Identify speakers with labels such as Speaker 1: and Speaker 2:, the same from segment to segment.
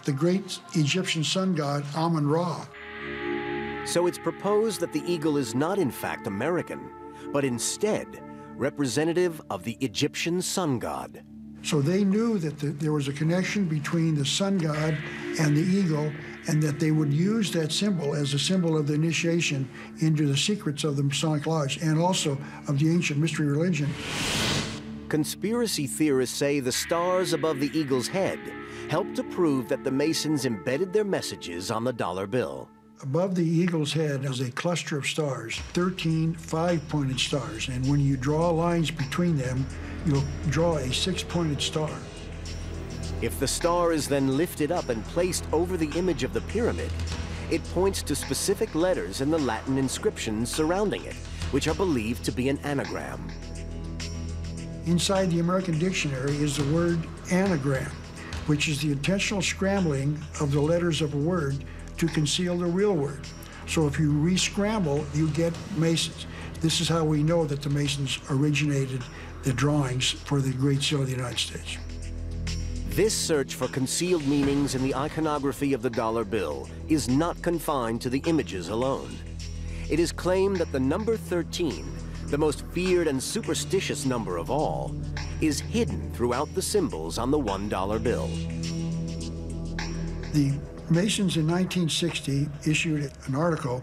Speaker 1: the great Egyptian sun god Amun-Ra.
Speaker 2: So it's proposed that the eagle is not in fact American, but instead representative of the Egyptian sun god.
Speaker 1: So they knew that there was a connection between the sun god and the eagle, and that they would use that symbol as a symbol of the initiation into the secrets of the Masonic Lodge and also of the ancient mystery religion.
Speaker 2: Conspiracy theorists say the stars above the eagle's head helped to prove that the Masons embedded their messages on the dollar bill.
Speaker 1: Above the eagle's head is a cluster of stars, 13 five-pointed stars, and when you draw lines between them, you'll draw a six-pointed star.
Speaker 2: If the star is then lifted up and placed over the image of the pyramid, it points to specific letters in the Latin inscriptions surrounding it, which are believed to be an anagram.
Speaker 1: Inside the American dictionary is the word anagram, which is the intentional scrambling of the letters of a word to conceal the real word. So if you re-scramble, you get Masons. This is how we know that the Masons originated the drawings for the Great Seal of the United States.
Speaker 2: This search for concealed meanings in the iconography of the dollar bill is not confined to the images alone. It is claimed that the number 13, the most feared and superstitious number of all, is hidden throughout the symbols on the $1 bill.
Speaker 1: The Masons in 1960 issued an article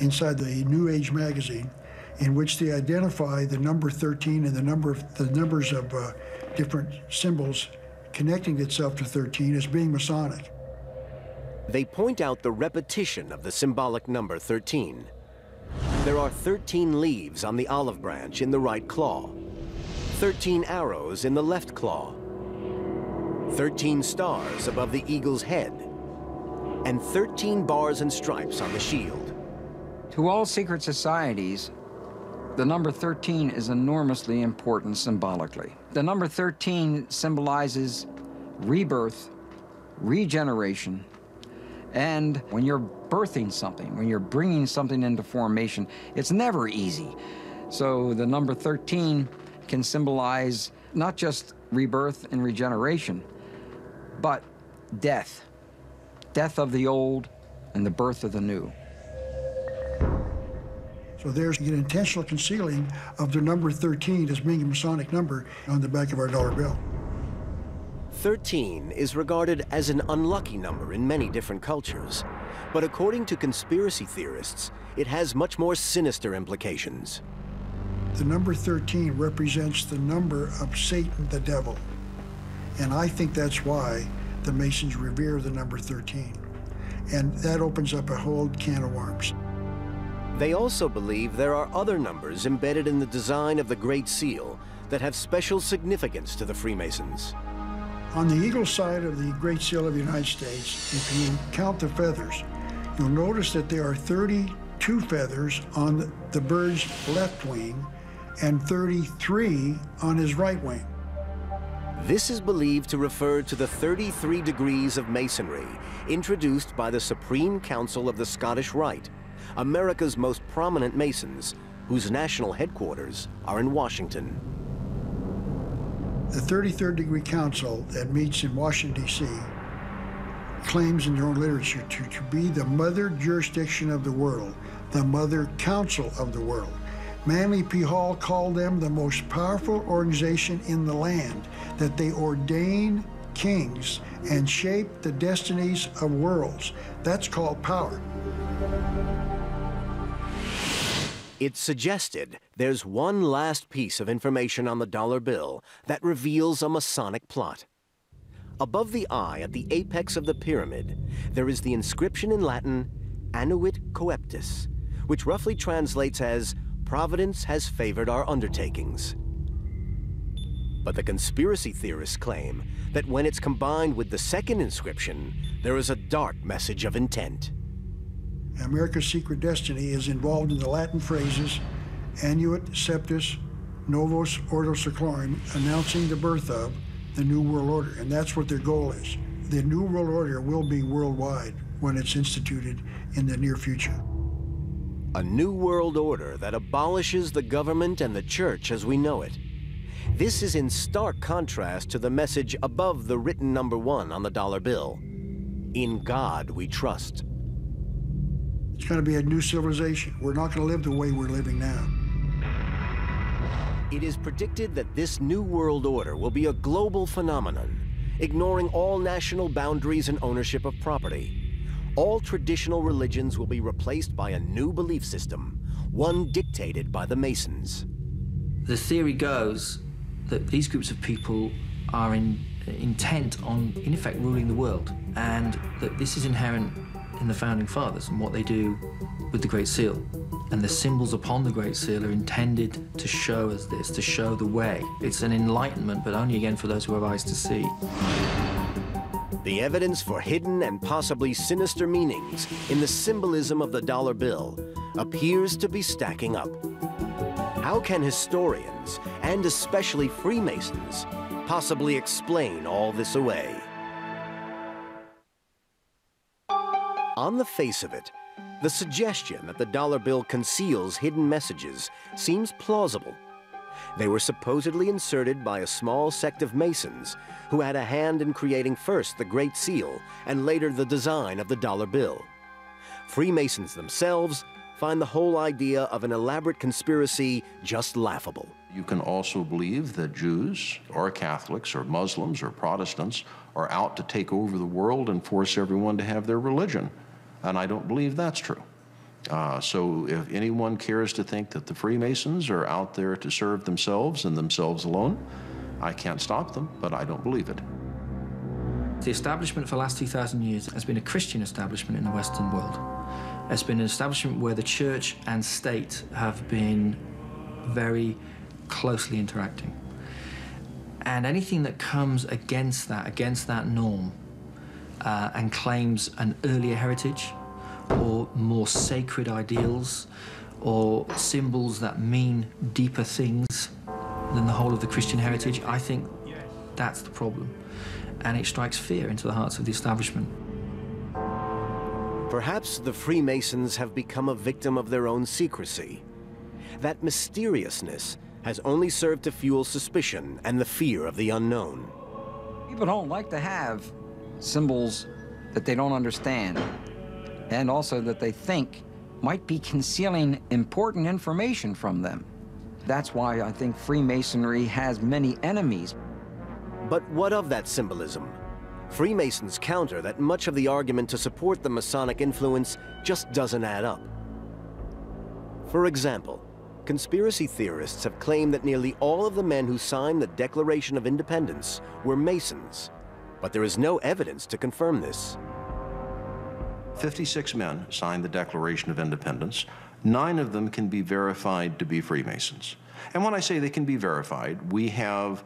Speaker 1: inside the New Age magazine in which they identify the number 13 and the numbers of different symbols connecting itself to 13 as being Masonic.
Speaker 2: They point out the repetition of the symbolic number 13. There are 13 leaves on the olive branch in the right claw, 13 arrows in the left claw, 13 stars above the eagle's head, and 13 bars and stripes on the shield.
Speaker 3: To all secret societies, the number 13 is enormously important symbolically. The number 13 symbolizes rebirth, regeneration, and when you're birthing something, when you're bringing something into formation, it's never easy. So the number 13 can symbolize not just rebirth and regeneration, but death. Death of the old and the birth of the new.
Speaker 1: So there's an intentional concealing of the number 13 as being a Masonic number on the back of our dollar bill.
Speaker 2: 13 is regarded as an unlucky number in many different cultures, but according to conspiracy theorists, it has much more sinister implications.
Speaker 1: The number 13 represents the number of Satan, the devil. And I think that's why the Masons revere the number 13. And that opens up a whole can of worms.
Speaker 2: They also believe there are other numbers embedded in the design of the Great Seal that have special significance to the Freemasons.
Speaker 1: On the eagle side of the Great Seal of the United States, if you count the feathers, you'll notice that there are 32 feathers on the bird's left wing and 33 on his right wing.
Speaker 2: This is believed to refer to the 33 degrees of Masonry introduced by the Supreme Council of the Scottish Rite, America's most prominent Masons, whose national headquarters are in Washington.
Speaker 1: The 33rd Degree Council that meets in Washington, D.C. claims in their own literature to be the mother jurisdiction of the world, the mother council of the world. Manly P. Hall called them the most powerful organization in the land, that they ordain kings and shape the destinies of worlds. That's called power.
Speaker 2: It's suggested there's one last piece of information on the dollar bill that reveals a Masonic plot. Above the eye at the apex of the pyramid, there is the inscription in Latin, Annuit Coeptis, which roughly translates as, Providence has favored our undertakings. But the conspiracy theorists claim that when it's combined with the second inscription, there is a dark message of intent.
Speaker 1: America's secret destiny is involved in the Latin phrases Annuit Septis Novus Ordo Seclorum, announcing the birth of the New World Order, and that's what their goal is. The New World Order will be worldwide when it's instituted in the near future.
Speaker 2: A new world order that abolishes the government and the church as we know it. This is in stark contrast to the message above the written number 1 on the dollar bill. "In God we trust."
Speaker 1: It's going to be a new civilization. We're not going to live the way we're living now.
Speaker 2: It is predicted that this new world order will be a global phenomenon, ignoring all national boundaries and ownership of property. All traditional religions will be replaced by a new belief system, one dictated by the Masons.
Speaker 4: The theory goes that these groups of people are intent on, in effect, ruling the world, and that this is inherent in the Founding Fathers and what they do with the Great Seal. And the symbols upon the Great Seal are intended to show us this, to show the way. It's an enlightenment, but only again for those who have eyes to see.
Speaker 2: The evidence for hidden and possibly sinister meanings in the symbolism of the dollar bill appears to be stacking up. How can historians, and especially Freemasons, possibly explain all this away? On the face of it, the suggestion that the dollar bill conceals hidden messages seems plausible. They were supposedly inserted by a small sect of Masons who had a hand in creating first the Great Seal and later the design of the dollar bill. Freemasons themselves find the whole idea of an elaborate conspiracy just laughable.
Speaker 5: You can also believe that Jews or Catholics or Muslims or Protestants are out to take over the world and force everyone to have their religion. And I don't believe that's true. So if anyone cares to think that the Freemasons are out there to serve themselves and themselves alone, I can't stop them, but I don't believe it.
Speaker 4: The establishment for the last 2,000 years has been a Christian establishment in the Western world. It's been an establishment where the church and state have been very closely interacting. And anything that comes against that norm, and claims an earlier heritage or more sacred ideals or symbols that mean deeper things than the whole of the Christian heritage, I think that's the problem. And it strikes fear into the hearts of the establishment.
Speaker 2: Perhaps the Freemasons have become a victim of their own secrecy. That mysteriousness has only served to fuel suspicion and the fear of the unknown.
Speaker 3: People don't like to have symbols that they don't understand, and also that they think might be concealing important information from them. That's why I think Freemasonry has many enemies.
Speaker 2: But what of that symbolism? Freemasons counter that much of the argument to support the Masonic influence just doesn't add up. For example, conspiracy theorists have claimed that nearly all of the men who signed the Declaration of Independence were Masons, but there is no evidence to confirm this.
Speaker 5: 56 men signed the Declaration of Independence. 9 of them can be verified to be Freemasons. And when I say they can be verified, we have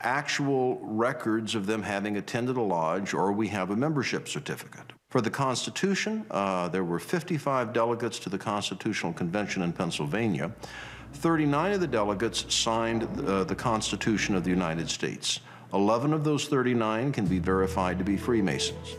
Speaker 5: actual records of them having attended a lodge, or we have a membership certificate. For the Constitution, there were 55 delegates to the Constitutional Convention in Pennsylvania. 39 of the delegates signed the Constitution of the United States. 11 of those 39 can be verified to be Freemasons.